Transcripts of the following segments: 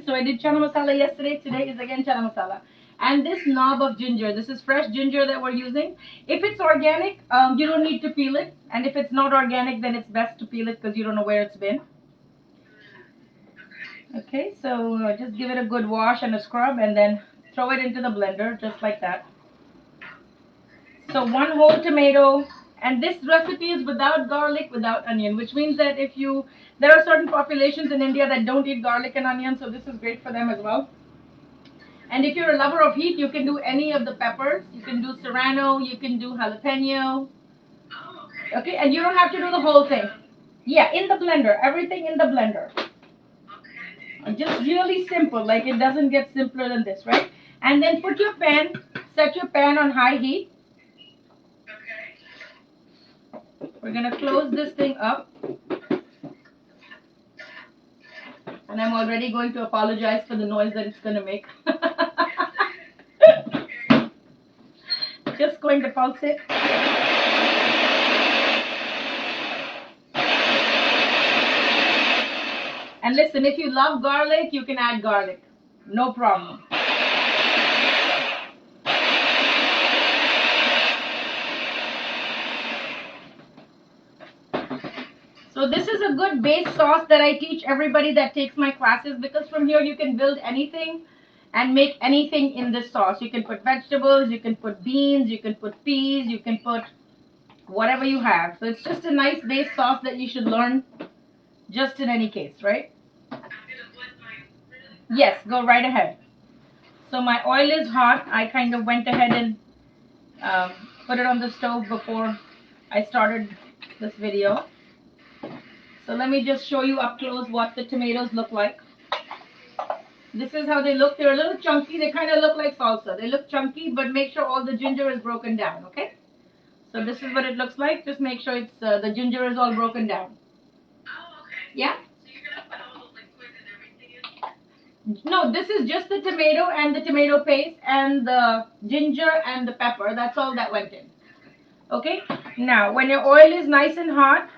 So I did chana masala yesterday. Today is again chana masala. And this knob of ginger, this is fresh ginger that we're using. If it's organic, you don't need to peel it. And if it's not organic, then it's best to peel it because you don't know where it's been. Okay, so just give it a good wash and a scrub and then throw it into the blender just like that. So one whole tomato, and this recipe is without garlic, without onion, which means that if you, there are certain populations in India that don't eat garlic and onion, so this is great for them as well. And if you're a lover of heat, you can do any of the peppers. You can do serrano, you can do jalapeno. Okay, and you don't have to do the whole thing. Yeah, in the blender, everything in the blender. Just really simple, like it doesn't get simpler than this, right? And then put your pan, set your pan on high heat. We're gonna close this thing up. And I'm already going to apologize for the noise that it's gonna make. Just going to pulse it. And listen, if you love garlic, you can add garlic. No problem. So this is a good base sauce that I teach everybody that takes my classes, because from here you can build anything and make anything in this sauce. You can put vegetables, you can put beans, you can put peas, you can put whatever you have. So it's just a nice base sauce that you should learn just in any case, right? Yes, go right ahead. So my oil is hot. I kind of went ahead and put it on the stove before I started this video. So let me just show you up close what the tomatoes look like. This is how they look. They're a little chunky. They kind of look like salsa. They look chunky, but make sure all the ginger is broken down, okay? So this is what it looks like. Just make sure it's the ginger is all broken down. Oh, okay. Yeah? So you're going to put all the liquid and everything in? No, this is just the tomato and the tomato paste and the ginger and the pepper. That's all that went in. Okay? Now, when your oil is nice and hot,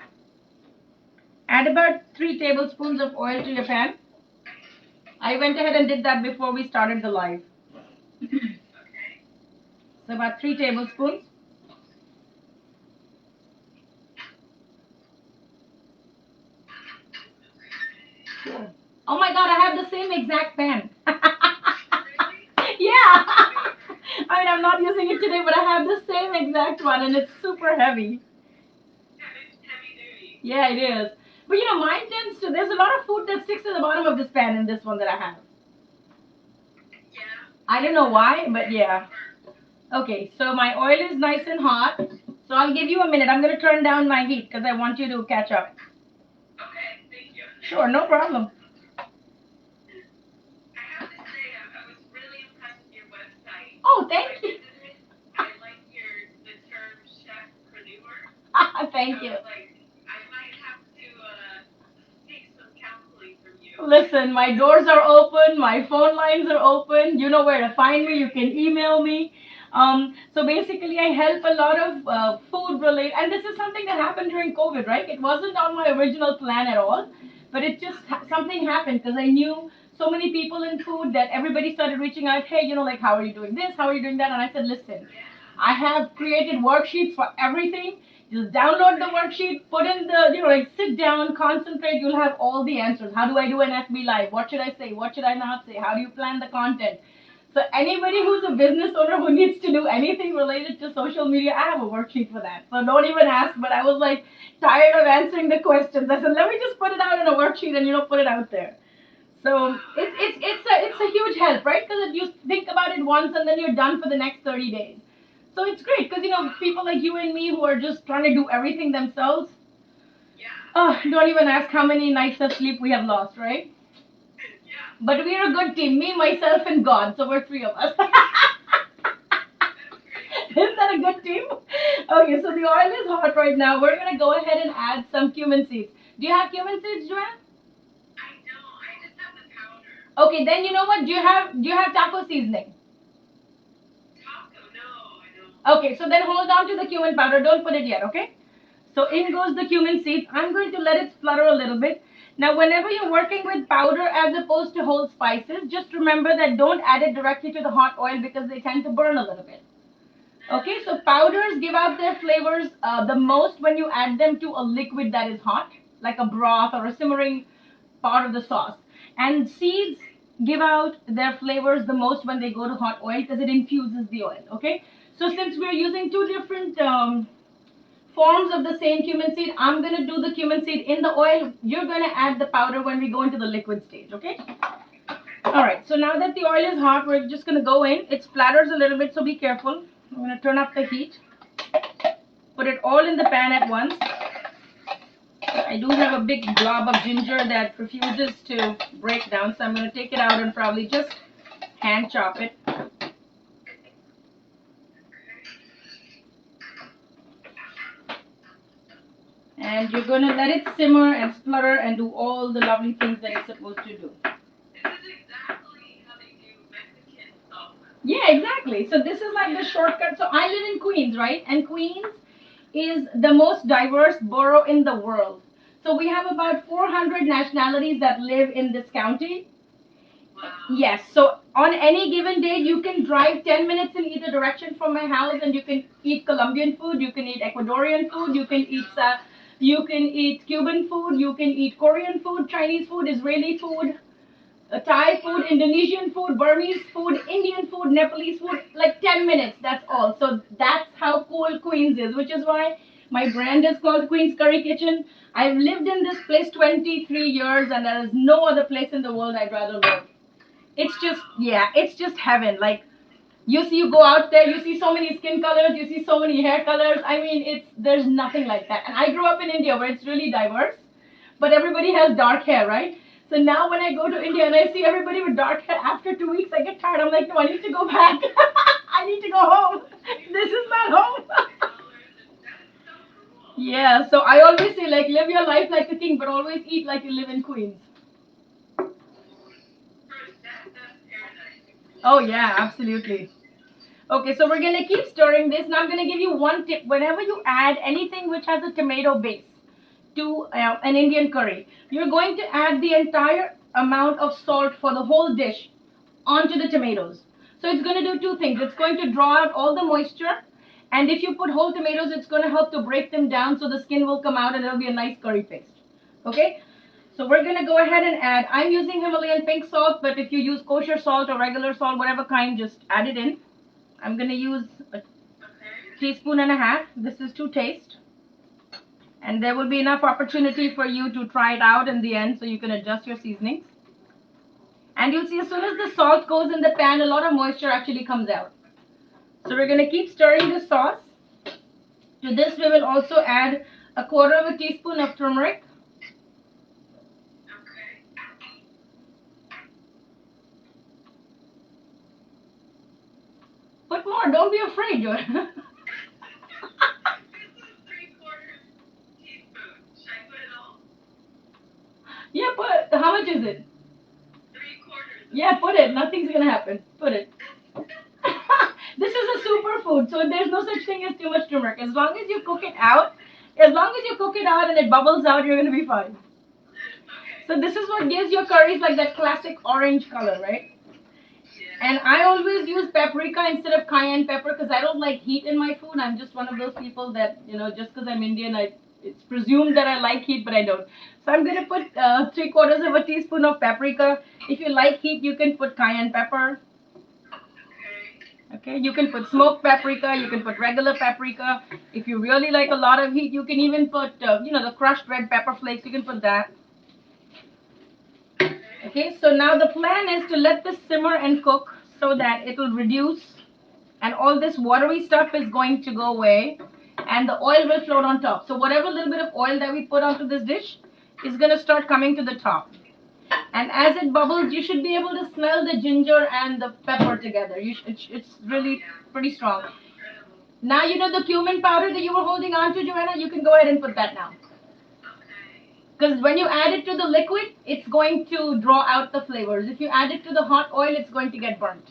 add about 3 tablespoons of oil to your pan. I went ahead and did that before we started the live. Okay. So about 3 tablespoons. Oh my God, I have the same exact pan. Yeah. I mean, I'm not using it today, but I have the same exact one, and it's super heavy. Heavy duty. Yeah, it is. But you know, mine tends to, there's a lot of food that sticks to the bottom of this pan in this one that I have. Yeah. I don't know why, but yeah. Okay, so my oil is nice and hot. So I'll give you a minute. I'm going to turn down my heat because I want you to catch up. Okay, thank you. Sure, no problem. Oh, thank you. I like the term chefpreneur. Thank you. I might have to take some counseling from you. Listen, my doors are open, my phone lines are open. You know where to find me. You can email me. So basically, I help a lot of food related, and this is something that happened during COVID, right? It wasn't on my original plan at all, but it just something happened because I knew so many people in food that everybody started reaching out. Hey, you know, like, how are you doing this? How are you doing that? And I said, listen, I have created worksheets for everything. Just download the worksheet, put in the, you know, like, sit down, concentrate. You'll have all the answers. How do I do an FB live? What should I say? What should I not say? How do you plan the content? So anybody who's a business owner who needs to do anything related to social media, I have a worksheet for that. So don't even ask. But I was like tired of answering the questions. I said, let me just put it out in a worksheet and put it out there. So it's a huge help, right? Because if you think about it once and then you're done for the next 30 days. So it's great because people like you and me who are just trying to do everything themselves. Yeah. Oh, don't even ask how many nights of sleep we have lost, right? But we're a good team. Me, myself, and God. So we're 3 of us. Isn't that a good team? Okay, so the oil is hot right now. We're gonna go ahead and add some cumin seeds. Do you have cumin seeds, Joanne? I don't. I just have the powder. Okay, then you know what? Do you have taco seasoning? Taco? No, I don't. Okay, so then hold on to the cumin powder. Don't put it yet, okay? So in goes the cumin seeds. I'm going to let it flutter a little bit. Now, whenever you're working with powder as opposed to whole spices, just remember that don't add it directly to the hot oil because they tend to burn a little bit. Okay, so powders give out their flavors the most when you add them to a liquid that is hot, like a broth or a simmering part of the sauce. And seeds give out their flavors the most when they go to hot oil because it infuses the oil. Okay, so since we're using two different forms of the same cumin seed, I'm going to do the cumin seed in the oil. You're going to add the powder when we go into the liquid stage. Okay. All right, so now that the oil is hot, we're just going to go in. It splatters a little bit, so be careful. I'm going to turn up the heat. Put it all in the pan at once. I do have a big blob of ginger that refuses to break down, so I'm going to take it out and probably just hand chop it. And you're going to let it simmer and splutter and do all the lovely things that it's supposed to do. Yeah, exactly. So this is like the shortcut. So I live in Queens, right? And Queens is the most diverse borough in the world. So we have about 400 nationalities that live in this county. Wow. Yes. So on any given day, you can drive 10 minutes in either direction from my house, and you can eat Colombian food, you can eat Ecuadorian food, you can eat Cuban food, you can eat Korean food, Chinese food, Israeli food, Thai food, Indonesian food, Burmese food, Indian food, Nepalese food, like 10 minutes, that's all. So that's how cool Queens is, which is why my brand is called Queens Curry Kitchen. I've lived in this place 23 years and there is no other place in the world I'd rather live. It's just, yeah, it's just heaven. Like, you go out there, you see so many skin colors, you see so many hair colors. I mean, there's nothing like that. And I grew up in India where it's really diverse, but everybody has dark hair, right? So now when I go to India and I see everybody with dark hair, after 2 weeks I get tired. I'm like, no, I need to go back. I need to go home. This is not home. Yeah, so I always say, like, live your life like a king, but always eat like you live in Queens. Oh yeah, absolutely. Okay, so we're gonna keep stirring this. Now I'm gonna give you one tip. Whenever you add anything which has a tomato base to an Indian curry, you're going to add the entire amount of salt for the whole dish onto the tomatoes. So it's going to do two things. It's going to draw out all the moisture, and if you put whole tomatoes, it's going to help to break them down so the skin will come out and it'll be a nice curry paste. Okay? So we're going to go ahead and add, I'm using Himalayan pink salt, but if you use kosher salt or regular salt, whatever kind, just add it in. I'm going to use a teaspoon and a half. This is to taste. And there will be enough opportunity for you to try it out in the end so you can adjust your seasonings. And you'll see as soon as the salt goes in the pan, a lot of moisture actually comes out. So we're going to keep stirring the sauce. To this we will also add a quarter of a teaspoon of turmeric. Put more, don't be afraid, Joy. Yeah, put, how much is it? 3/4. Yeah, put it, nothing's going to happen. Put it. This is a superfood, so there's no such thing as too much turmeric. As long as you cook it out, and it bubbles out, you're going to be fine. So this is what gives your curries like that classic orange color, right? And I always use paprika instead of cayenne pepper because I don't like heat in my food. I'm just one of those people that, just because I'm Indian, it's presumed that I like heat, but I don't. So I'm going to put 3/4 of a teaspoon of paprika. If you like heat, you can put cayenne pepper. Okay, you can put smoked paprika, you can put regular paprika. If you really like a lot of heat, you can even put, the crushed red pepper flakes, you can put that. Okay, so now the plan is to let this simmer and cook so that it will reduce and all this watery stuff is going to go away and the oil will float on top. So whatever little bit of oil that we put onto this dish is going to start coming to the top. And as it bubbles, you should be able to smell the ginger and the pepper together. It's really pretty strong. Now you know the cumin powder that you were holding on to, Joanna, you can go ahead and put that now. Because when you add it to the liquid, it's going to draw out the flavors. If you add it to the hot oil, it's going to get burnt.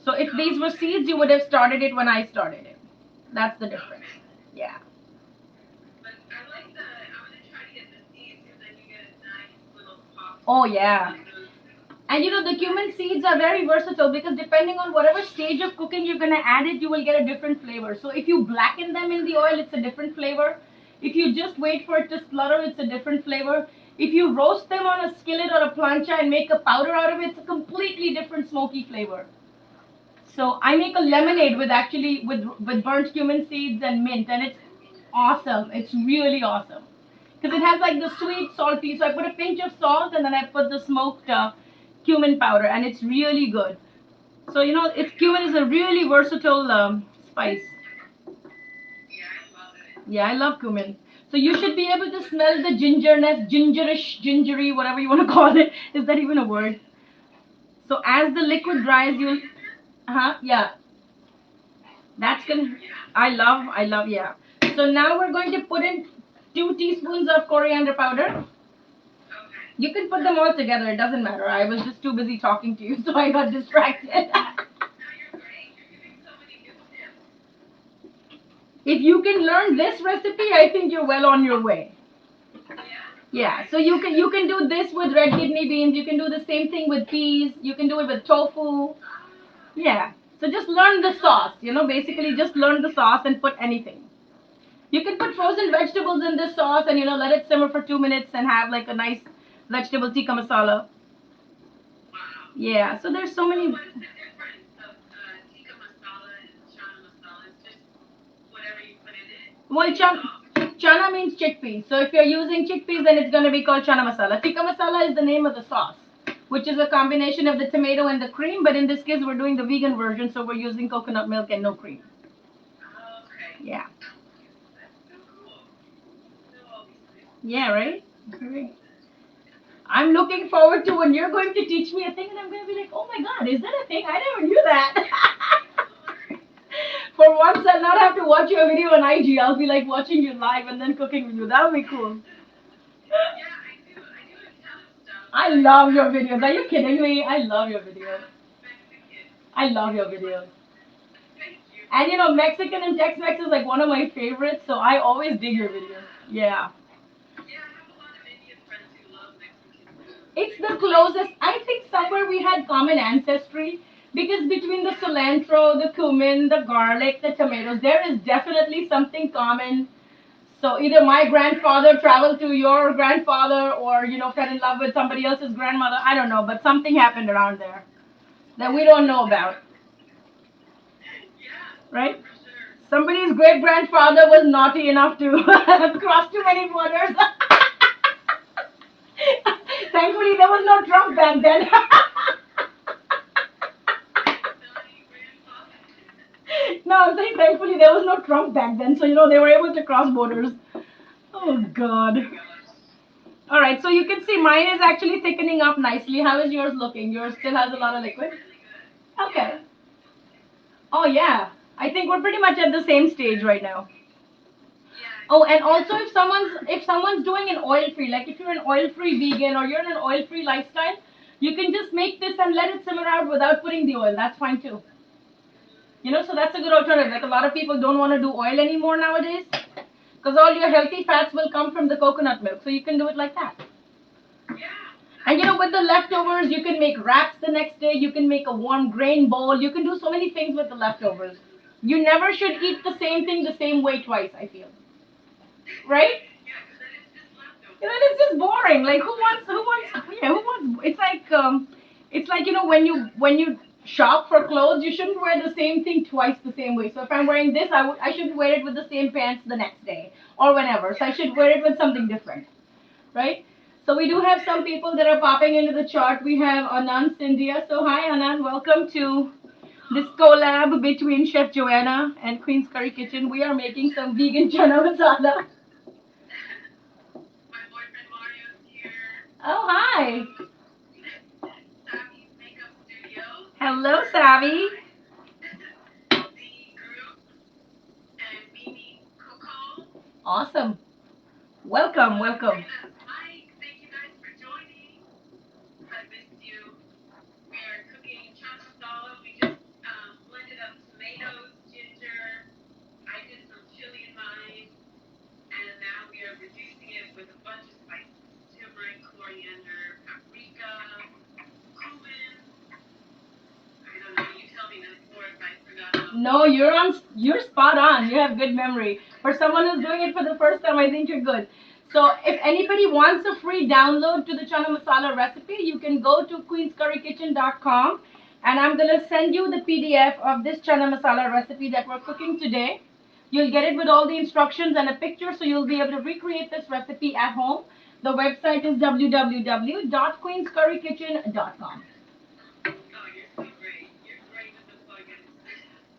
So if these were seeds, you would have started it when I started it. That's the difference. Yeah. Oh yeah. And you know the cumin seeds are very versatile because depending on whatever stage of cooking you're gonna add it, you will get a different flavor. So if you blacken them in the oil, it's a different flavor. If you just wait for it to splutter, it's a different flavor. If you roast them on a skillet or a plancha and make a powder out of it, it's a completely different smoky flavor. So I make a lemonade with actually with burnt cumin seeds and mint, and it's awesome. It's really awesome because it has like the sweet salty. So I put a pinch of salt and then I put the smoked cumin powder, and it's really good. So you know, it's cumin is a really versatile spice. Yeah, I love cumin. So you should be able to smell the gingerness, gingerish, gingery, whatever you want to call it. Is that even a word? So as the liquid dries, you'll, yeah, that's gonna. I love, yeah. So now we're going to put in 2 teaspoons of coriander powder. You can put them all together. It doesn't matter. I was just too busy talking to you, so I got distracted. If you can learn this recipe, I think you're well on your way. Yeah, so you can do this with red kidney beans. You can do the same thing with peas. You can do it with tofu. Yeah. So just learn the sauce. You know, basically just learn the sauce and put anything. You can put frozen vegetables in this sauce and you know let it simmer for 2 minutes and have like a nice vegetable tikka masala. Yeah. So there's so many. What's the difference of tikka masala and chana masala? It's just whatever you put in it. Well, chana means chickpeas. So if you're using chickpeas, then it's going to be called chana masala. Tikka masala is the name of the sauce, which is a combination of the tomato and the cream. But in this case, we're doing the vegan version, so we're using coconut milk and no cream. Okay. Yeah. That's so cool. Know all these things. Yeah, right? Great. I'm looking forward to when you're going to teach me a thing, and I'm going to be like, oh my god, is that a thing? I never knew that. For once, I'll not have to watch your video on IG. I'll be like watching you live and then cooking with you. That'll be cool. Yeah, I do a ton of stuff. I love your videos. Are you kidding me? I love your videos. Mexican. I love your videos. Thank you. And you know, Mexican and Tex-Mex is like one of my favorites, so I always dig your videos. Yeah. Yeah, I have a lot of Indian friends who love Mexican food. It's the closest. I think somewhere we had common ancestry because between the cilantro, the cumin, the garlic, the tomatoes, there is definitely something common. So either my grandfather traveled to your grandfather or, you know, fell in love with somebody else's grandmother. I don't know, but something happened around there that we don't know about. Yeah, Right? for sure. Somebody's great grandfather was naughty enough to cross too many borders. Thankfully, there was no Trump back then. Naughty grandfather. No, I'm saying thankfully there was no Trump back then, so you know they were able to cross borders. Oh God. All right, so you can see mine is actually thickening up nicely. How is yours looking? Yours still has a lot of liquid. Really good. Okay. Oh yeah. I think we're pretty much at the same stage right now. Yeah. Oh, and also if someone's doing an oil free, like if you're an oil free vegan or you're in an oil free lifestyle, you can just make this and let it simmer out without putting the oil. That's fine too. You know, so that's a good alternative. Like a lot of people don't want to do oil anymore nowadays because all your healthy fats will come from the coconut milk. So you can do it like that. Yeah. And you know, with the leftovers, you can make wraps the next day. You can make a warm grain bowl. You can do so many things with the leftovers. You never should eat the same thing the same way twice, I feel. Right? Yeah, because then it's just You know, leftovers. it's just boring. Like who wants, it's like, you know, when you shop for clothes, you shouldn't wear the same thing twice the same way. So if I'm wearing this, I shouldn't wear it with the same pants the next day or whenever. So I should wear it with something different. Right? So we do have some people that are popping into the chart. We have Anand Sindhia. So hi Anand, welcome to this collab between Chef Joanna and Queen's Curry Kitchen. We are making some vegan chana masala. My boyfriend Mario's here. Oh hi. Savvy's Makeup Studio. Hello Savvy. The group and Mimi Coco. Awesome. Welcome, welcome. Hi, thank you guys for joining. I missed you. We are cooking chana masala. We just blended up tomatoes, ginger. I did some chili in mine, and now we are reducing it with a bunch of spices: turmeric, coriander, paprika. No, you're spot on. You have good memory. For someone who's doing it for the first time, I think you're good. So if anybody wants a free download to the chana masala recipe, you can go to queenscurrykitchen.com and I'm gonna send you the PDF of this chana masala recipe that we're cooking today. You'll get it with all the instructions and a picture, so you'll be able to recreate this recipe at home. The website is www.queenscurrykitchen.com.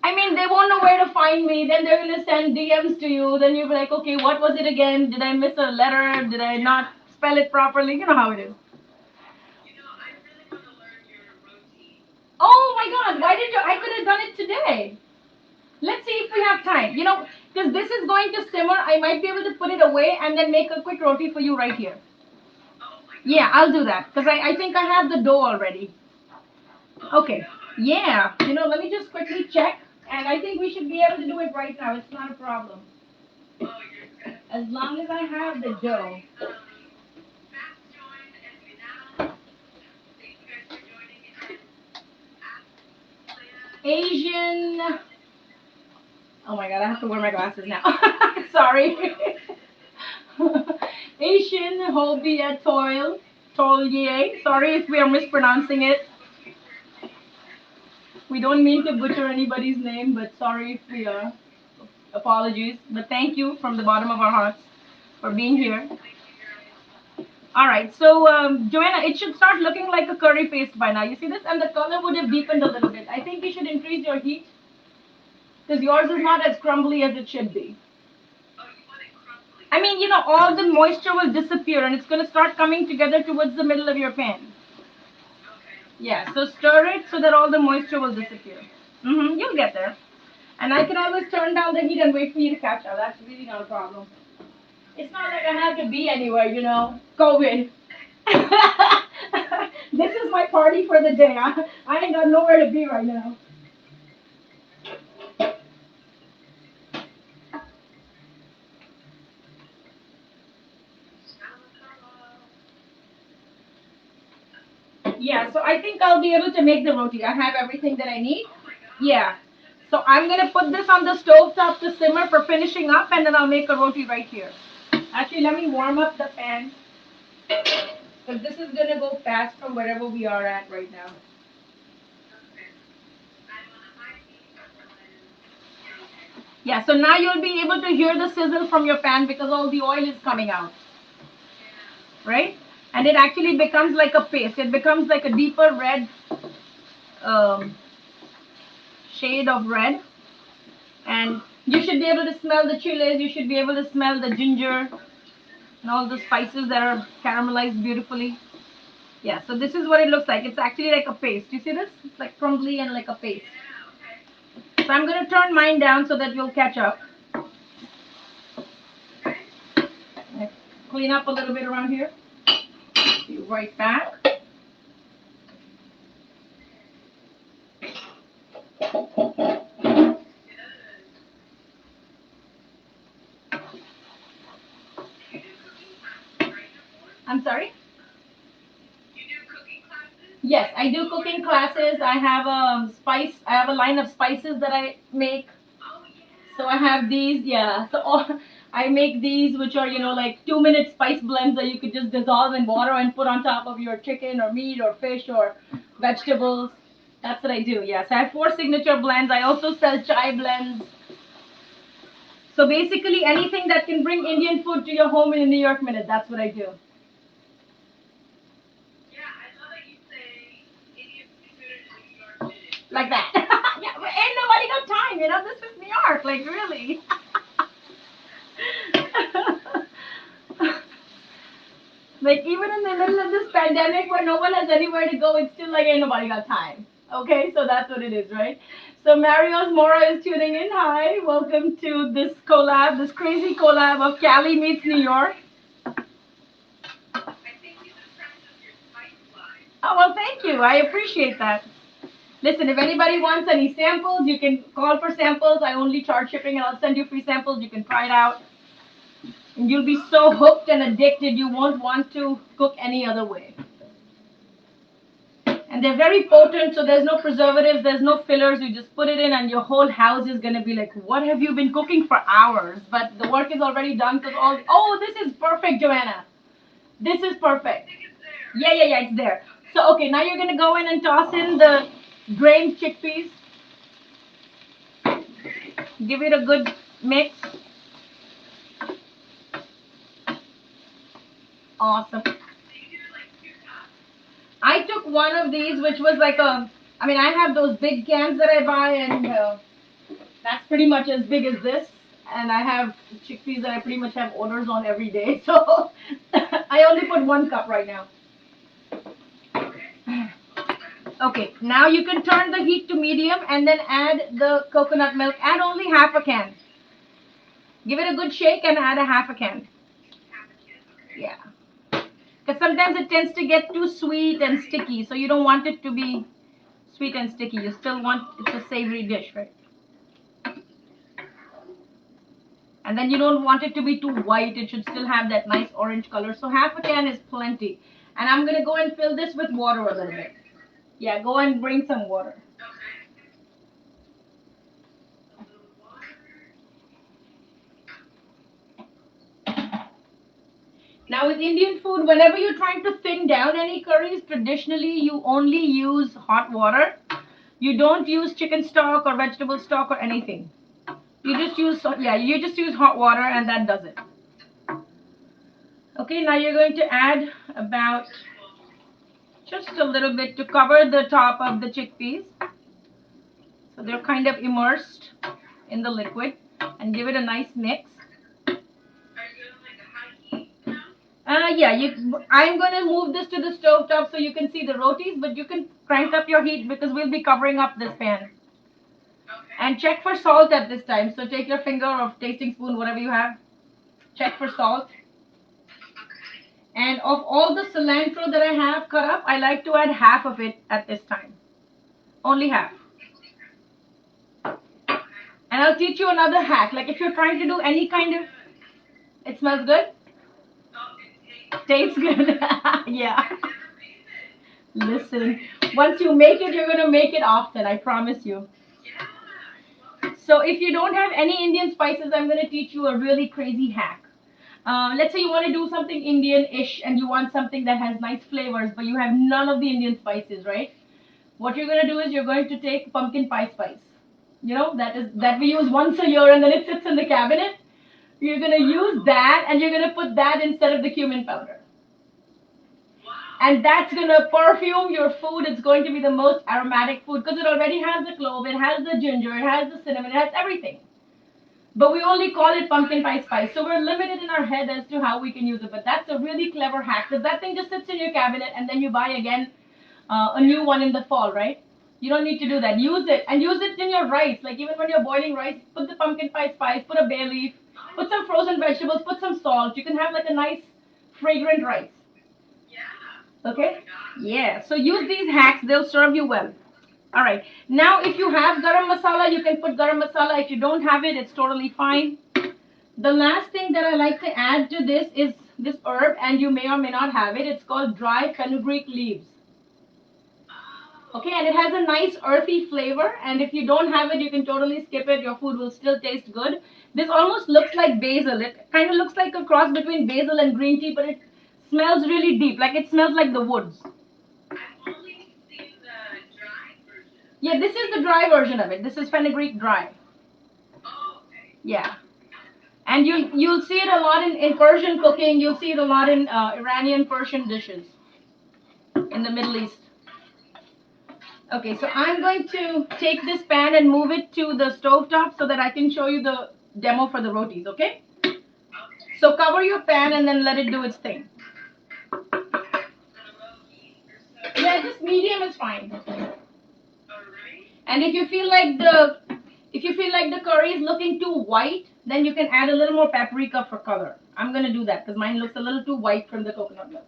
I mean, they won't know where to find me. Then they're gonna send DMs to you. Then you'll be like, okay, what was it again? Did I miss a letter? Did I not spell it properly? You know how it is. Oh my God! Why did you? I could have done it today. Let's see if we have time. You know, because this is going to simmer. I might be able to put it away and then make a quick roti for you right here. Yeah, I'll do that because I think I have the dough already. Okay. Yeah. You know, let me just quickly check. And I think we should be able to do it right now. It's not a problem. As long as I have the dough. Asian. Oh my God, I have to wear my glasses now. Sorry. Asian Hobia Toil. Tolier. Sorry if we are mispronouncing it. We don't mean to butcher anybody's name, but sorry if we are. Apologies. But thank you from the bottom of our hearts for being here. All right, so Joanna, it should start looking like a curry paste by now. You see this? And the color would have deepened a little bit. I think you should increase your heat because yours is not as crumbly as it should be. I mean, you know, all the moisture will disappear and it's going to start coming together towards the middle of your pan. Yeah, so stir it so that all the moisture will disappear. You'll get there. And I can always turn down the heat and wait for you to catch up. That's really not a problem. It's not like I have to be anywhere, you know. COVID. This is my party for the day. I ain't got nowhere to be right now. Yeah, so I think I'll be able to make the roti. I have everything that I need. Yeah. So I'm going to put this on the stove top to simmer for finishing up and then I'll make a roti right here. Actually, let me warm up the pan because this is going to go fast from wherever we are at right now. Yeah, so now you'll be able to hear the sizzle from your pan because all the oil is coming out. Right? And it actually becomes like a paste. It becomes like a deeper red um, shade of red. And you should be able to smell the chilies. You should be able to smell the ginger and all the spices that are caramelized beautifully. Yeah, so this is what it looks like. It's actually like a paste. You see this? It's like crumbly and like a paste. So I'm going to turn mine down so that you'll catch up. Clean up a little bit around here. Be right back. I'm sorry? Yes, I do cooking classes. I have a spice. I have a line of spices that I make. So I have these. Yeah. So I make these, which are like 2-minute spice blends that you could just dissolve in water and put on top of your chicken or meat or fish or vegetables. That's what I do. Yes, I have 4 signature blends. I also sell chai blends. So basically, anything that can bring Indian food to your home in a New York minute. That's what I do. Like that. Yeah, but ain't nobody got time, this is New York, like really. Like even in the middle of this pandemic where no one has anywhere to go, it's still like ain't nobody got time. Okay, so that's what it is, right? So Marios Mora is tuning in. Hi, welcome to this collab, this crazy collab of Cali meets New York. Oh, well, thank you. I appreciate that. Listen, if anybody wants any samples, you can call for samples. I only charge shipping and I'll send you free samples. You can try it out. And you'll be so hooked and addicted, you won't want to cook any other way. And they're very potent, so there's no preservatives, there's no fillers. You just put it in, and your whole house is gonna be like, "What have you been cooking for hours?" But the work is already done because all. Oh, this is perfect, Joanna. This is perfect. Yeah, it's there. So okay, now you're gonna go in and toss in the drained chickpeas. Give it a good mix. Awesome. I took one of these, which was like a. I mean, I have those big cans that I buy, and that's pretty much as big as this. And I have chickpeas that I pretty much have orders on every day. So I only put 1 cup right now. Okay, now you can turn the heat to medium and then add the coconut milk. Add only half a can. Give it a good shake and add a half a can. Yeah. Because sometimes it tends to get too sweet and sticky, so you don't want it to be sweet and sticky. You still want it's a savory dish, right? And then you don't want it to be too white. It should still have that nice orange color. So half a can is plenty. And I'm going to go and fill this with water a little bit. Yeah, go and bring some water. Now with Indian food, whenever you're trying to thin down any curries, traditionally you only use hot water. You don't use chicken stock or vegetable stock or anything. You just use hot water and that does it. Okay, now you're going to add about just a little bit to cover the top of the chickpeas. So they're kind of immersed in the liquid and give it a nice mix. Yeah, I'm going to move this to the stove top so you can see the rotis, but you can crank up your heat because we'll be covering up this pan. And check for salt at this time. So take your finger or tasting spoon, whatever you have. Check for salt. And of all the cilantro that I have cut up, I like to add half of it at this time. Only half. And I'll teach you another hack. Like if you're trying to do any kind of... It smells good? Tastes good. Yeah. Listen, once you make it, you're going to make it often. I promise you. So if you don't have any Indian spices, I'm going to teach you a really crazy hack. Let's say you want to do something Indian-ish and you want something that has nice flavors, but you have none of the Indian spices, right? What you're going to do is you're going to take pumpkin pie spice. You know, that we use once a year and then it sits in the cabinet. You're going to use that and you're going to put that instead of the cumin powder. And that's going to perfume your food. It's going to be the most aromatic food because it already has the clove, it has the ginger, it has the cinnamon, it has everything. But we only call it pumpkin pie spice. So we're limited in our head as to how we can use it. But that's a really clever hack because that thing just sits in your cabinet and then you buy again a new one in the fall, right? You don't need to do that. Use it and use it in your rice. Like even when you're boiling rice, put the pumpkin pie spice, put a bay leaf, put some frozen vegetables, put some salt. You can have like a nice fragrant rice. Okay? Yeah. So use these hacks. They'll serve you well. All right. Now, if you have garam masala, you can put garam masala. If you don't have it, it's totally fine. The last thing that I like to add to this is this herb, and you may or may not have it. It's called dry fenugreek leaves. Okay, and it has a nice earthy flavor. And if you don't have it, you can totally skip it. Your food will still taste good. This almost looks like basil. It kind of looks like a cross between basil and green tea, but it smells really deep. Like it smells like the woods. Yeah, this is the dry version of it. This is fenugreek dry. Yeah. And you'll see it a lot in Persian cooking. You'll see it a lot in Iranian Persian dishes in the Middle East. Okay, so I'm going to take this pan and move it to the stove top so that I can show you the demo for the rotis, okay? So cover your pan and then let it do its thing. Yeah, just medium is fine. And if you feel like the curry is looking too white, then you can add a little more paprika for color. I'm gonna do that because mine looks a little too white from the coconut milk.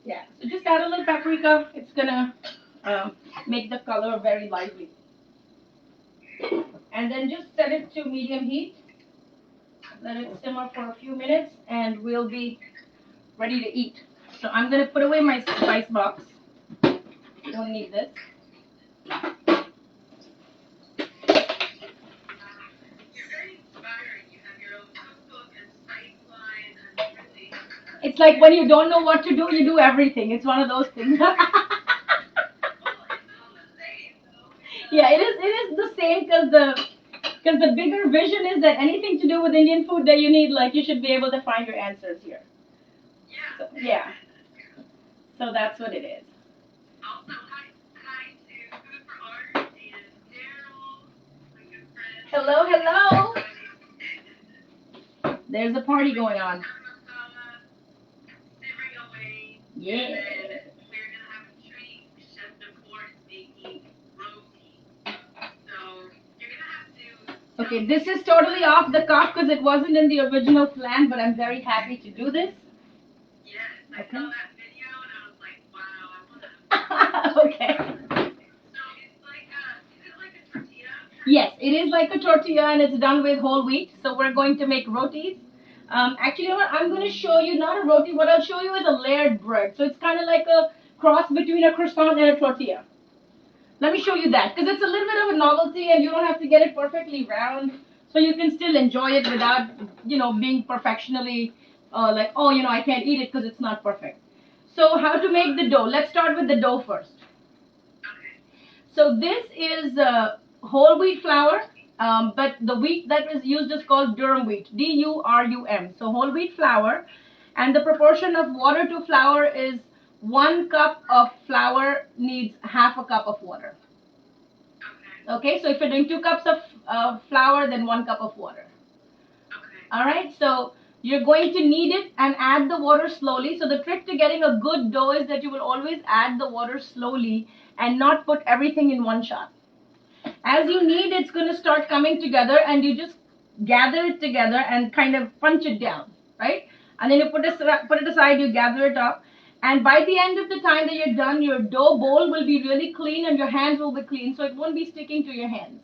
Yeah, so just add a little paprika. It's gonna make the color very lively. And then just set it to medium heat. Let it simmer for a few minutes, and we'll be ready to eat. So I'm going to put away my spice box. Don't need this. It's like when you don't know what to do, you do everything. It's one of those things. Yeah, it is the same because the bigger vision is that anything to do with Indian food that you need, like you should be able to find your answers here. So, yeah. So that's what it is. Also, hi to Food for Art and Daryl, my good friend. Hello, hello. There's a party going on. Chana Masala, simmering away. Yeah. And then we're gonna have a treat. Chef Nicole is making roti. So you're gonna have to. Okay, this is totally off the cuff because it wasn't in the original plan, but I'm very happy to do this. Yes, I saw that video and I was like, wow, I wanna. Okay. So it's like is it like a tortilla? Yes, it is like a tortilla and it's done with whole wheat. So we're going to make rotis. Actually, you know what? I'm going to show you not a roti. What I'll show you is a layered bread. So it's kind of like a cross between a croissant and a tortilla. Let me show you that because it's a little bit of a novelty and you don't have to get it perfectly round. So you can still enjoy it without, being perfectionally like, oh, I can't eat it because it's not perfect. So how to make the dough? Let's start with the dough first. So this is whole wheat flour, but the wheat that is used is called durum wheat, D-U-R-U-M. So whole wheat flour, and the proportion of water to flour is 1 cup of flour needs half a cup of water. Okay, so if you're doing 2 cups of flour, then 1 cup of water. All right, so you're going to knead it and add the water slowly. So the trick to getting a good dough is that you will always add the water slowly and not put everything in one shot. As you knead, it's going to start coming together and you just gather it together and kind of punch it down, right? And then you put it aside, you gather it up. And by the end of the time that you're done, your dough bowl will be really clean and your hands will be clean, so it won't be sticking to your hands.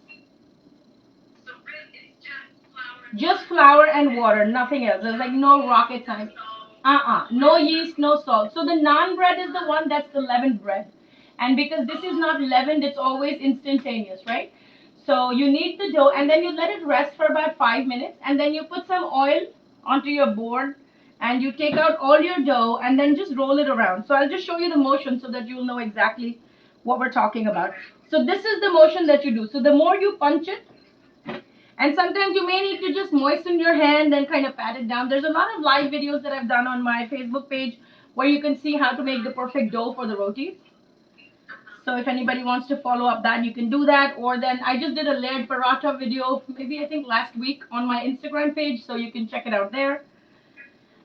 So really, it's just flour. Just flour and water, nothing else. There's like no rocket science. No yeast, no salt. So the naan bread is the one that's the leavened bread. And because this is not leavened, it's always instantaneous, right? So you knead the dough and then you let it rest for about 5 minutes and then you put some oil onto your board and you take out all your dough and then just roll it around. So I'll just show you the motion so that you'll know exactly what we're talking about. So this is the motion that you do. So the more you punch it, and sometimes you may need to just moisten your hand and kind of pat it down. There's a lot of live videos that I've done on my Facebook page where you can see how to make the perfect dough for the rotis. So if anybody wants to follow up that, you can do that. Or then I just did a layered paratha video, maybe I think last week on my Instagram page, so you can check it out there.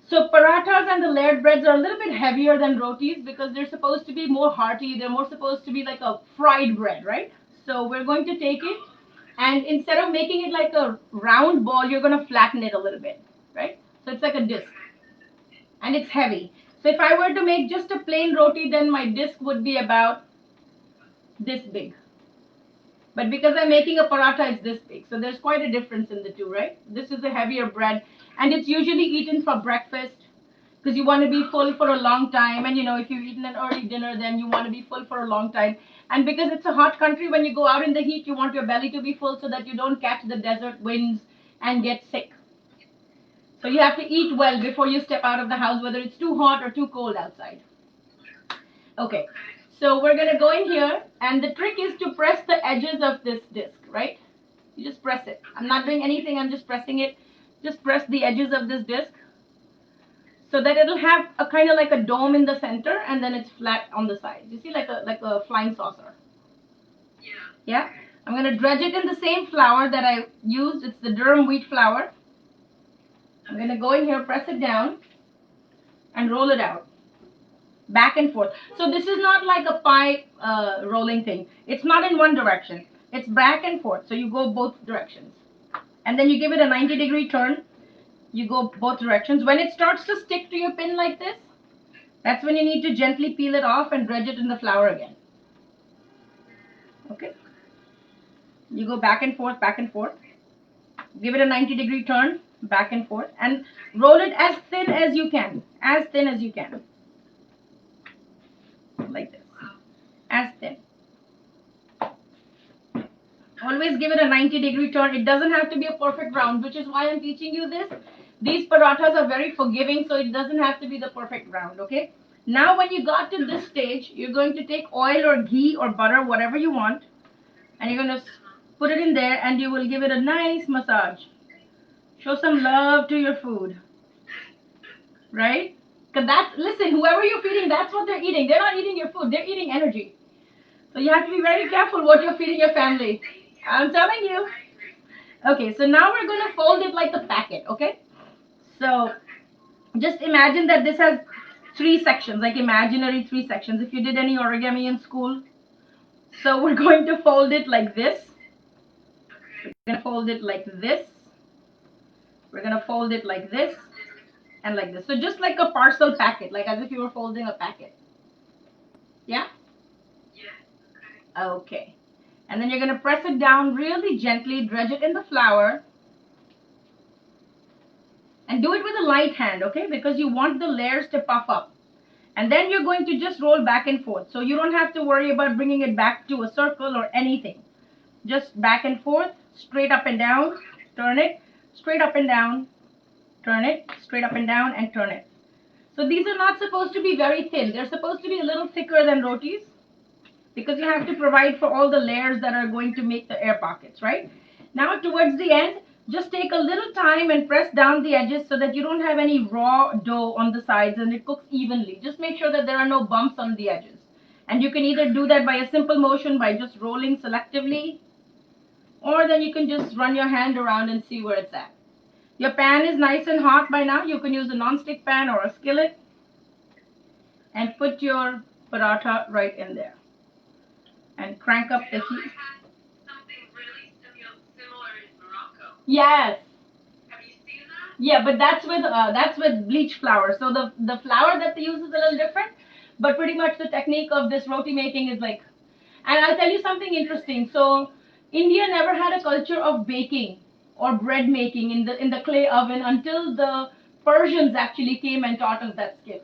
So parathas and the layered breads are a little bit heavier than rotis because they're supposed to be more hearty. They're more supposed to be like a fried bread, right? So we're going to take it and instead of making it like a round ball, you're going to flatten it a little bit, right? So it's like a disc and it's heavy. So if I were to make just a plain roti, then my disc would be about this big. But because I'm making a paratha, it's this big. So there's quite a difference in the two, right? This is a heavier bread and it's usually eaten for breakfast because you want to be full for a long time. And if you've eaten an early dinner, then you want to be full for a long time. And because it's a hot country, when you go out in the heat, you want your belly to be full so that you don't catch the desert winds and get sick. So you have to eat well before you step out of the house, whether it's too hot or too cold outside. Okay, so we're going to go in here, and the trick is to press the edges of this disc, right? You just press it. I'm not doing anything, I'm just pressing it. Just press the edges of this disc so that it'll have a kind of like a dome in the center and then it's flat on the sides. You see, like a flying saucer. Yeah? I'm going to dredge it in the same flour that I used. It's the durum wheat flour. I'm going to go in here, press it down, and roll it out. Back and forth. So this is not like a pie rolling thing. It's not in one direction. It's back and forth. So you go both directions. And then you give it a 90-degree turn. You go both directions. When it starts to stick to your pin like this, that's when you need to gently peel it off and dredge it in the flour again. Okay. You go back and forth, back and forth. Give it a 90-degree turn, back and forth, and roll it as thin as you can. As thin as you can. like this, as thin. Always give it a 90-degree turn. It doesn't have to be a perfect round, which is why I'm teaching you this. These parathas are very forgiving, so it doesn't have to be the perfect round, okay? Now when you got to this stage, you're going to take oil or ghee or butter, whatever you want, and you're going to put it in there and you will give it a nice massage. Show some love to your food, right? Because that's, listen, whoever you're feeding, that's what they're eating. They're not eating your food, they're eating energy. So you have to be very careful what you're feeding your family. I'm telling you. Okay, so now we're going to fold it like a packet, okay? So just imagine that this has 3 sections, like imaginary 3 sections, if you did any origami in school. So we're going to fold it like this. We're going to fold it like this. We're going to fold it like this and like this. So just like a parcel packet, like as if you were folding a packet. Yeah? Yeah. Okay. And then you're going to press it down really gently, dredge it in the flour. And do it with a light hand, okay? Because you want the layers to puff up. And then you're going to just roll back and forth. So you don't have to worry about bringing it back to a circle or anything. Just back and forth, straight up and down, turn it, straight up and down, turn it, straight up and down, and turn it. So these are not supposed to be very thin. They're supposed to be a little thicker than rotis because you have to provide for all the layers that are going to make the air pockets, right? Now towards the end, just take a little time and press down the edges so that you don't have any raw dough on the sides and it cooks evenly. Just make sure that there are no bumps on the edges. And you can either do that by a simple motion by just rolling selectively, or then you can just run your hand around and see where it's at. Your pan is nice and hot by now. You can use a non-stick pan or a skillet and put your paratha right in there and crank up the heat. I had something really similar in Morocco. Yes. Have you seen that? Yeah, but that's with bleach flour. So the flour that they use is a little different, but pretty much the technique of this roti making is like. And I'll tell you something interesting. So India never had a culture of baking or bread making in the clay oven until the Persians actually came and taught us that skill.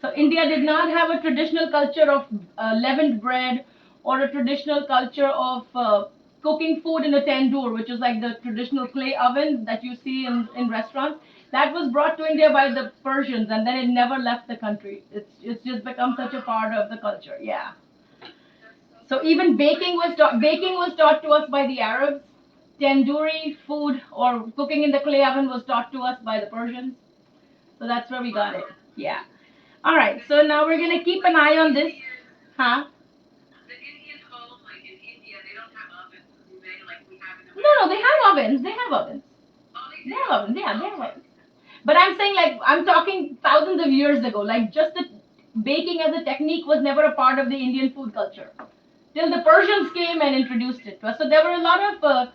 So India did not have a traditional culture of leavened bread or a traditional culture of cooking food in a tandoor, which is like the traditional clay oven that you see in restaurants. That was brought to India by the Persians, and then it never left the country. It's just become such a part of the culture. Yeah. So even baking was taught to us by the Arabs. Tandoori food or cooking in the clay oven was taught to us by the Persians. So that's where we got it. Yeah. All right. So now we're gonna keep an eye on this. Huh? The Indian home, like in India, they don't have ovens, do they? Like we have in No, America. no, they have ovens. They have ovens. Oh, They have ovens. Yeah, they have ovens. But I'm saying like I'm talking thousands of years ago. Like just the baking as a technique was never a part of the Indian food culture till the Persians came and introduced it to us. So there were a lot of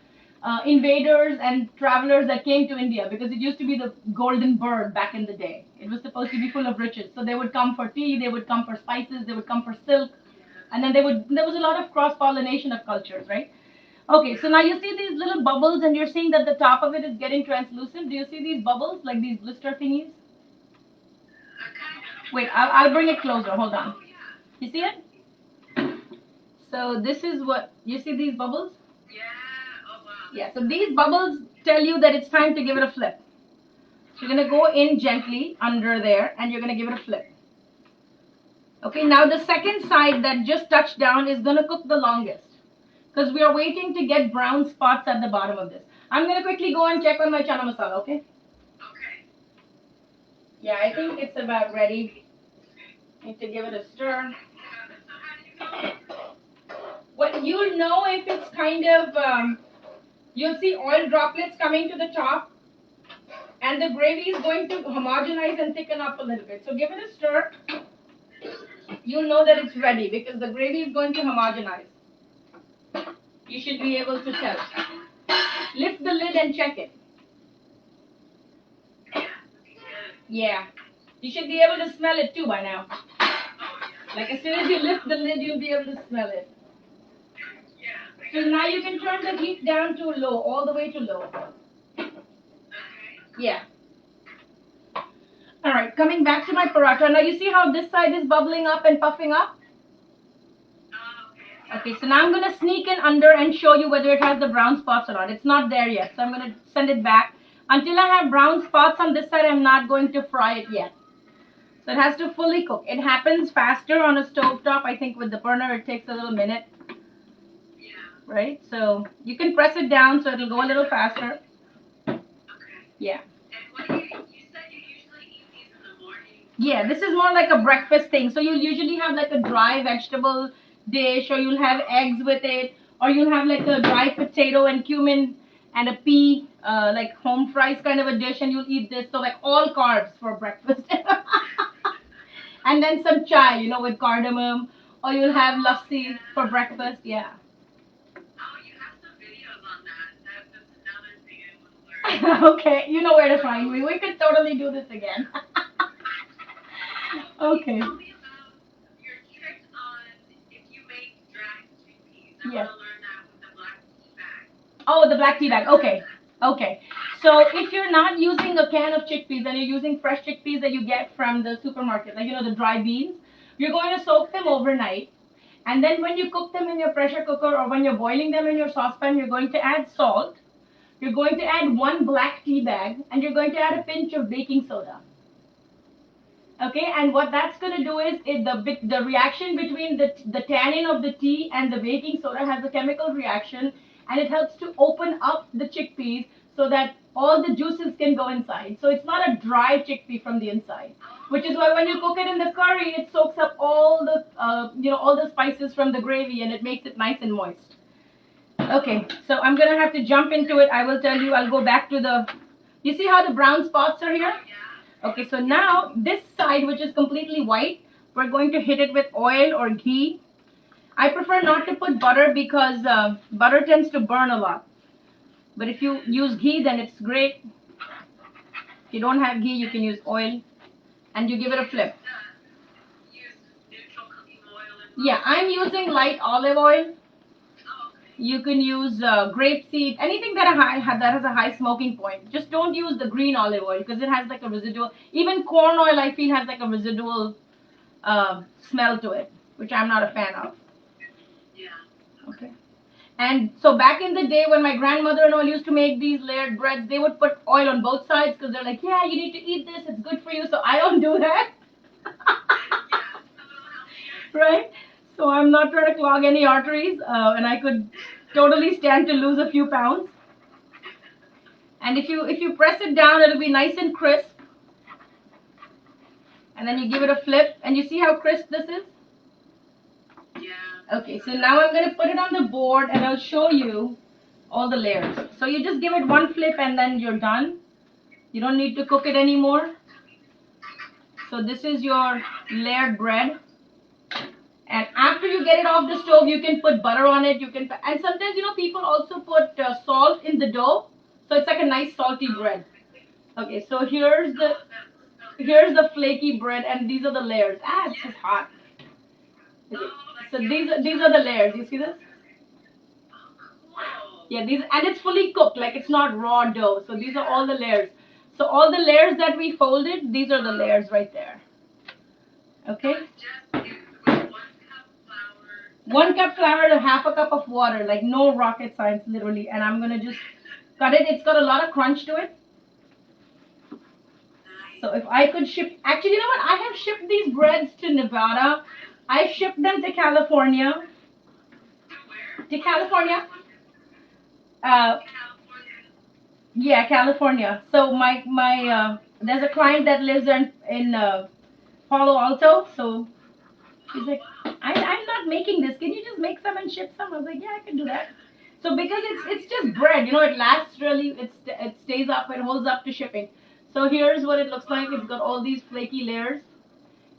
invaders and travelers that came to India because it used to be the golden bird back in the day. It was supposed to be full of riches. So they would come for tea, they would come for spices, they would come for silk, and then there was a lot of cross pollination of cultures, right? Okay, so now you see these little bubbles, and you're seeing that the top of it is getting translucent. Do you see these bubbles, like these blister thingies? Wait, I'll bring it closer. Hold on. You see it? So this is what you see these bubbles? Yeah. Oh wow. Yeah. So these bubbles tell you that it's time to give it a flip. So you're gonna go in gently under there, and you're gonna give it a flip. Okay. Now the second side that just touched down is gonna cook the longest because we are waiting to get brown spots at the bottom of this. I'm gonna quickly go and check on my chana masala. Okay. Okay. Yeah, I think it's about ready. Need to give it a stir. So how do you know? What you'll know if it's kind of you'll see oil droplets coming to the top, and the gravy is going to homogenize and thicken up a little bit. So give it a stir. You'll know that it's ready because the gravy is going to homogenize. You should be able to tell. Lift the lid and check it. Yeah. You should be able to smell it too by now. Like as soon as you lift the lid, you'll be able to smell it. So now you can turn the heat down to low, all the way to low. Yeah. All right, coming back to my paratha. Now you see how this side is bubbling up and puffing up? Okay, so now I'm going to sneak in under and show you whether it has the brown spots or not. It's not there yet, so I'm going to send it back. Until I have brown spots on this side, I'm not going to fry it yet. So it has to fully cook. It happens faster on a stove top. I think with the burner, it takes a little minute. Yeah. Right? So you can press it down so it'll go a little faster. Okay. Yeah. And what do you said you usually eat these in the morning? Yeah, this is more like a breakfast thing. So you'll usually have like a dry vegetable dish, or you'll have eggs with it, or you'll have like a dry potato and cumin and a pea, like home fries kind of a dish, and you'll eat this. So like all carbs for breakfast. And then some chai, with cardamom, or you'll have lassi for breakfast. Yeah. Oh, you have some videos on that. That's another thing I want to learn. Okay, you know where to find me. We could totally do this again. Okay. Tell me about your trick on if you make dried chickpeas. I Yes. want to learn that with the black tea bag. Oh, the black tea bag. Okay. Okay. So if you're not using a can of chickpeas and you're using fresh chickpeas that you get from the supermarket, like the dry beans, you're going to soak them overnight. And then when you cook them in your pressure cooker or when you're boiling them in your saucepan, you're going to add salt. You're going to add one black tea bag and you're going to add a pinch of baking soda. Okay, and what that's going to do is the reaction between the tannin of the tea and the baking soda has a chemical reaction, and it helps to open up the chickpeas so that all the juices can go inside. So it's not a dry chickpea from the inside, which is why when you cook it in the curry, it soaks up all the all the spices from the gravy, and it makes it nice and moist. Okay, so I'm gonna have to jump into it. I will tell you. I'll go back to the. You see how the brown spots are here? Okay, so now this side, which is completely white, we're going to hit it with oil or ghee. I prefer not to put butter because butter tends to burn a lot. But if you use ghee, then it's great. If you don't have ghee, you can use oil, and you give it a flip. Use neutral cooking oil. Yeah, I'm using light olive oil. You can use grapeseed, anything that has a high smoking point. Just don't use the green olive oil because it has like a residual. Even corn oil, I feel, has like a residual smell to it, which I'm not a fan of. Yeah. Okay. And so back in the day when my grandmother and all used to make these layered breads, they would put oil on both sides because they're like, yeah, you need to eat this, it's good for you. So I don't do that. Right? So I'm not trying to clog any arteries, and I could totally stand to lose a few pounds. And if you press it down, it'll be nice and crisp. And then you give it a flip, and you see how crisp this is? Yeah. Okay, so now I'm going to put it on the board, and I'll show you all the layers. So you just give it one flip, and then you're done. You don't need to cook it anymore. So this is your layered bread. And after you get it off the stove, you can put butter on it. And sometimes, people also put salt in the dough. So it's like a nice salty bread. Okay, so here's the flaky bread, and these are the layers. It's just hot. Okay, so these are the layers. You see this? Yeah, and it's fully cooked, like it's not raw dough. So these are all the layers. So all the layers that we folded, these are the layers right there. Okay? 1 cup flour to half a cup of water, like no rocket science, literally. And I'm gonna just cut it. It's got a lot of crunch to it. So if I could ship, actually, you know what? I have shipped these breads to Nevada. I shipped them to California. To California. Yeah, California. So my there's a client that lives in Palo Alto. So she's like, I'm not making this. Can you just make some and ship some? I was like, yeah, I can do that. So because it's just bread, it lasts really. It stays up. It holds up to shipping. So here's what it looks like. It's got all these flaky layers.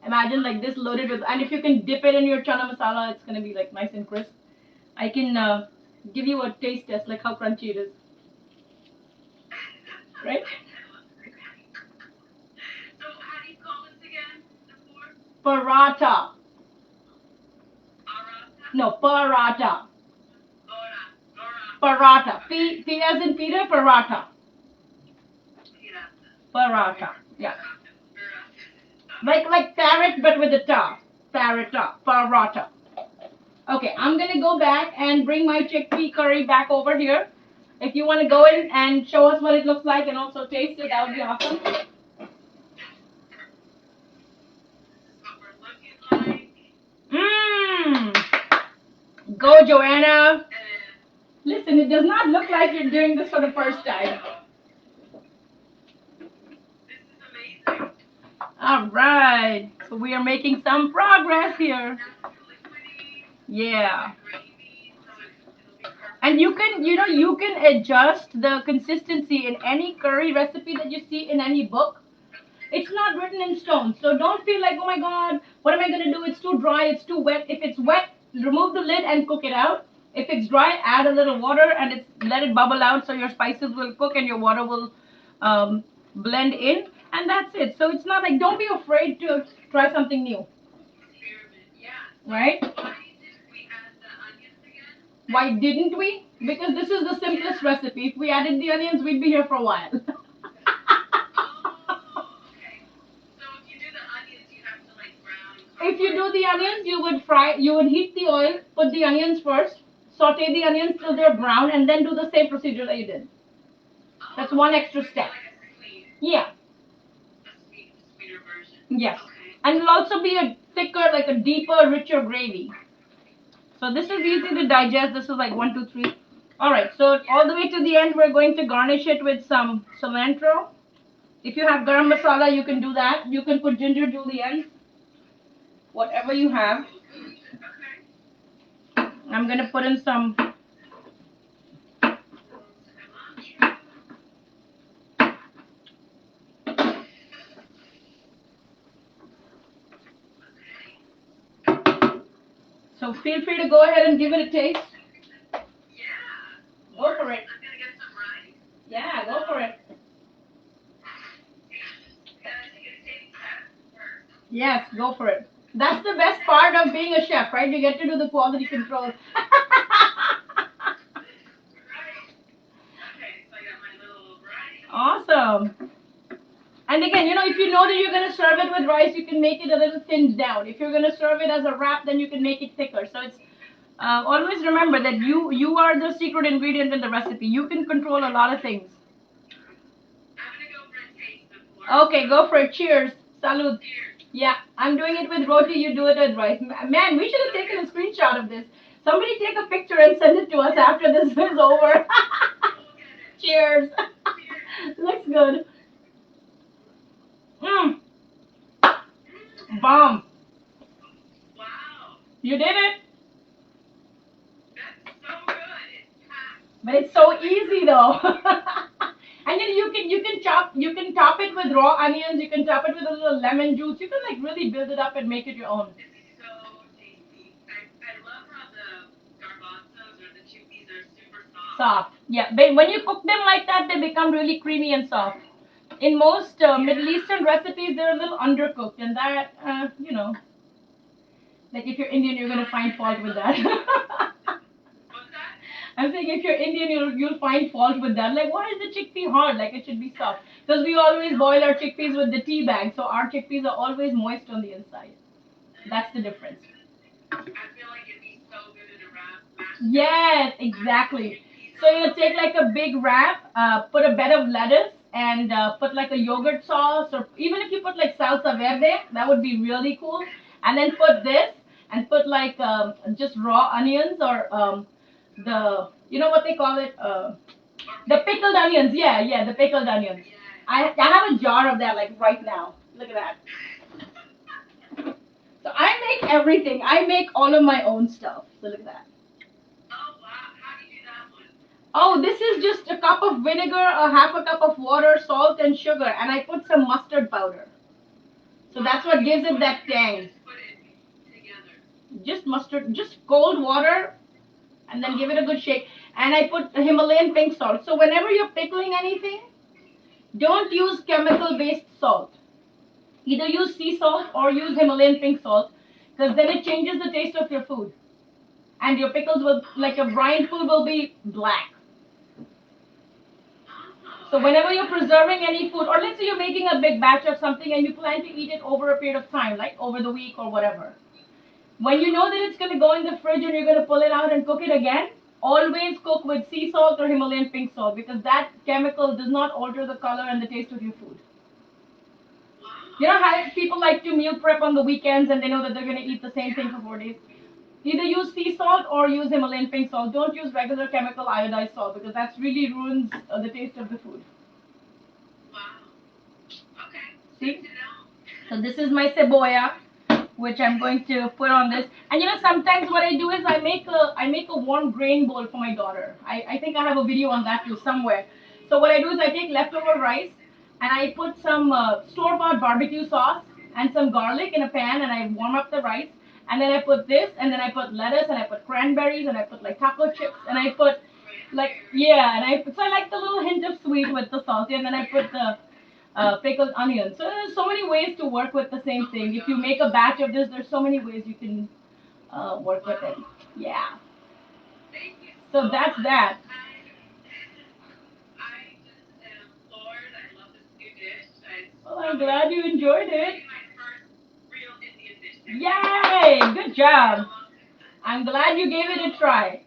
Imagine like this loaded with, and if you can dip it in your chana masala, it's gonna be like nice and crisp. I can give you a taste test, like how crunchy it is. Right? So how do you call this again? Paratha. No, paratha. Paratha. P as in Peter, paratha. Paratha. Yeah. Like parrot, but with a ta. Parrota. Parrota. Okay, I'm gonna go back and bring my chickpea curry back over here. If you want to go in and show us what it looks like and also taste it, that would be awesome. Mmm. Go, Joanna. Listen, it does not look like you're doing this for the first time. All right. So we are making some progress here. Yeah. And you can adjust the consistency in any curry recipe that you see in any book. It's not written in stone. So don't feel like, oh my God, what am I going to do? It's too dry, it's too wet. If it's wet, remove the lid and cook it out. If it's dry, add a little water and let it bubble out so your spices will cook and your water will blend in. And that's it. So it's not like, don't be afraid to try something new. Right? Why didn't we? Because this is the simplest recipe. If we added the onions, we'd be here for a while. If you do the onions, you would heat the oil, put the onions first, saute the onions till they're brown, and then do the same procedure that you did. That's one extra step. Yeah. Yes. And it'll also be a thicker, like a deeper, richer gravy. So this is easy to digest. This is like 1, 2, 3. All right. So all the way to the end, we're going to garnish it with some cilantro. If you have garam masala, you can do that. You can put ginger julienne, whatever you have. I'm gonna put in some. So feel free to go ahead and give it a taste. Yeah. Go for it. I'm gonna get some rice. Yeah, go for it. Yes, go for it. That's the best part of being a chef, right? You get to do the quality control. Awesome. And again, if you know that you're going to serve it with rice, you can make it a little thinned down. If you're going to serve it as a wrap, then you can make it thicker. So it's always remember that you are the secret ingredient in the recipe. You can control a lot of things. Okay, go for it. Cheers. Salud. Yeah, I'm doing it with roti. You do it with rice. Man, we should have taken a screenshot of this. Somebody take a picture and send it to us after this is over. Cheers. Looks good. Mmm. Bomb. Wow. You did it. That's so good. But it's so easy though. And then you can top it with raw onions, you can top it with a little lemon juice. You can like really build it up and make it your own. It's so tasty. I love how the garbanzos or the chickpeas are super soft. Soft. Yeah, but when you cook them like that, they become really creamy and soft. In most Middle Eastern recipes, they're a little undercooked, and that, like if you're Indian, you're gonna find fault with that. I'm saying if you're Indian, you'll find fault with that. Like, why is the chickpea hard? Like, it should be soft. Because we always boil our chickpeas with the tea bag, so our chickpeas are always moist on the inside. That's the difference. I feel like it'd be so good in a wrap. Yes, exactly. So you take like a big wrap, put a bed of lettuce, and put like a yogurt sauce, or even if you put like salsa verde, that would be really cool. And then put this, and put like just raw onions or what they call it, the pickled onions. Yeah, yeah, the pickled onions. I have a jar of that like right now. Look at that. So I make everything. I make all of my own stuff. So look at that. Oh wow, how do you do that one? Oh, this is just a cup of vinegar, a half a cup of water, salt, and sugar, and I put some mustard powder. So that's what gives it that tang. Just put it together. Just mustard, just cold water, and then give it a good shake. And I put Himalayan pink salt. So whenever you're pickling anything, don't use chemical-based salt. Either use sea salt or use Himalayan pink salt, because then it changes the taste of your food. And your pickles will, like your brine food will be black. So whenever you're preserving any food, or let's say you're making a big batch of something and you plan to eat it over a period of time, like over the week or whatever, when you know that it's going to go in the fridge and you're going to pull it out and cook it again, always cook with sea salt or Himalayan pink salt because that chemical does not alter the color and the taste of your food. You know how people like to meal prep on the weekends and they know that they're going to eat the same thing for 4 days? Either use sea salt or use Himalayan pink salt. Don't use regular chemical iodized salt because that really ruins the taste of the food. Wow. Okay. See? Good to know. So this is my cebolla, which I'm going to put on this. And you know, sometimes what I do is I make a warm grain bowl for my daughter. I think I have a video on that too somewhere. So what I do is I take leftover rice and I put some store-bought barbecue sauce and some garlic in a pan and I warm up the rice. And then I put this, and then I put lettuce, and I put cranberries, and I put like taco chips, and I put like yeah, and I like the little hint of sweet with the salty, and then I put the pickled onions. So there's so many ways to work with the same thing. If you make a batch of this, there's so many ways you can work with it. Yeah. Thank you So so that's much. that. I just am floored. I love this new dish. It's Well, I'm glad you enjoyed it. maybe my first real Indian dish. Yay! Good job. I'm glad you gave it a try.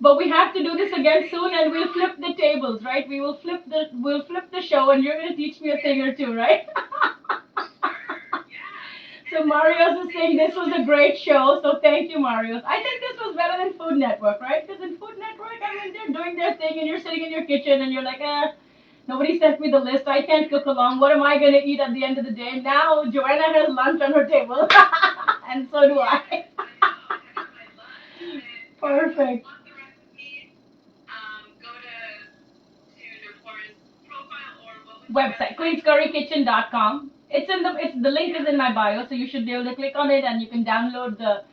But we have to do this again soon, and we'll flip the tables, right? We'll flip the show, and you're gonna teach me a thing or two, right? Sure. Yeah. So Marius is saying this was a great show, so thank you, Marius. I think this was better than Food Network, right? Because in Food Network, I mean, they're doing their thing, and you're sitting in your kitchen, and you're like, nobody sent me the list. I can't cook along. What am I gonna eat at the end of the day? Now Joanna has lunch on her table, and so do Yes, I. I know. I got my lunch. And guys, if you Perfect. want the recipes, go to Nopora's profile or what was the Website website? queenscurrykitchen.com. The link is in my bio, so you should be able to click on it and you can download the.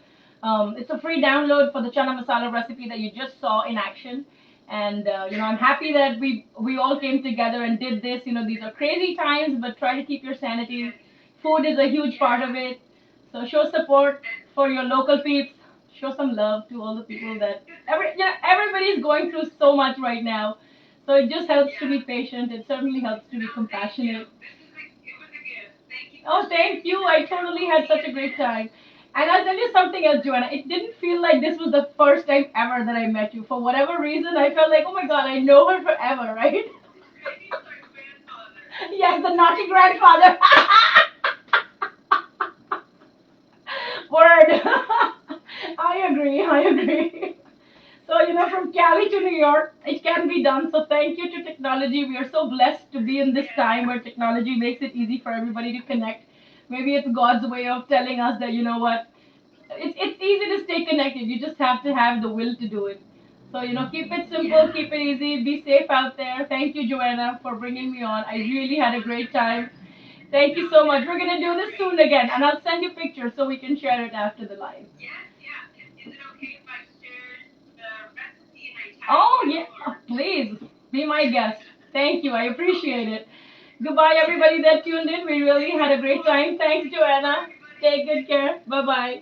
It's a free download for the chana masala recipe that you just saw in action. And I'm happy that we all came together and did this. These are crazy times, but try to keep your sanity. Yes. Food is a huge part of it. So show support for your local peeps. Show some love to all the people that everybody's going through so much right now. So it just helps to Yeah. be patient. It certainly helps to be No, thank you. compassionate. It was a gift. Thank you for Oh, sharing thank me you. that I totally had such a Cambodian great dish. time. And I'll tell you something else, Joanna. It didn't feel like this was the first time ever that I met you. For whatever reason, I felt like, oh my god, I know her forever, right? Maybe it's our grandfather. Yes, the naughty grandfather. Word. I agree. I agree. So, from Cali to New York, it can be done. So, thank you to technology. We are so blessed to be in this Yes. time where technology makes it easy for everybody to connect. Maybe it's God's way of telling us that, you know what, it's easy to stay connected. You just have to have the will to do it. So, keep it simple, Yeah. keep it easy, be safe out there. Thank you, Joanna, for bringing me on. I Thank you really so had a much for great time. having me. Thank you No, so much. you're We're going to do you're this great. soon again, and I'll send you pictures so we can share it after the live. Yes, yeah. Is it okay if I share the recipe and I tag Oh, you yeah. Oh, or? please be my guest. Thank you. I appreciate it. Goodbye, everybody that tuned in. We really had a great time. Thanks, Bye, Joanna. everybody. Take good care. Bye bye.